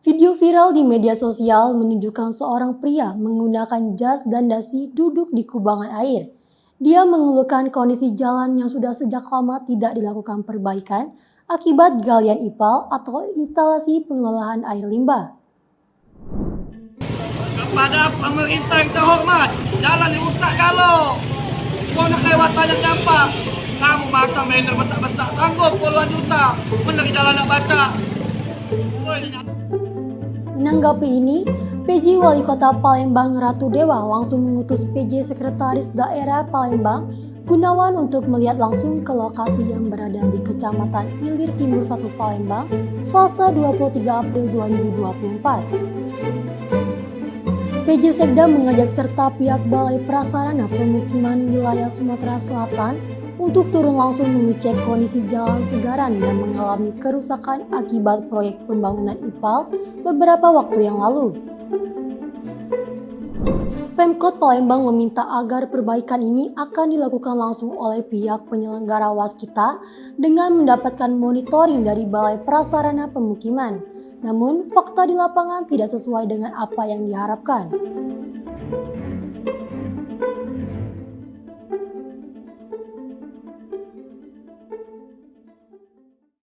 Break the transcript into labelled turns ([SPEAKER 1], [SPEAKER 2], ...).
[SPEAKER 1] Video viral di media sosial menunjukkan seorang pria menggunakan jas dan dasi duduk di kubangan air. Dia mengeluhkan kondisi jalan yang sudah sejak lama tidak dilakukan perbaikan akibat galian ipal atau instalasi pengelolaan air limbah.
[SPEAKER 2] Kepada pemerintah yang terhormat, jalan dirusak kalau kau nak lewat banyak dampak. Kamu masa mainer besar-besar sanggup puluhan juta mencari jalan nak baca.
[SPEAKER 1] Menanggapi ini, PJ Wali Kota Palembang Ratu Dewa langsung mengutus PJ Sekretaris Daerah Palembang Gunawan untuk melihat langsung ke lokasi yang berada di Kecamatan Ilir Timur 1 Palembang, Selasa 23 April 2024. PJ Sekda mengajak serta pihak Balai Prasarana Pemukiman Wilayah Sumatera Selatan untuk turun langsung mengecek kondisi jalan Segaran yang mengalami kerusakan akibat proyek pembangunan IPAL beberapa waktu yang lalu. Pemkot Palembang meminta agar perbaikan ini akan dilakukan langsung oleh pihak penyelenggara Waskita dengan mendapatkan monitoring dari Balai Prasarana Pemukiman. Namun, fakta di lapangan tidak sesuai dengan apa yang diharapkan.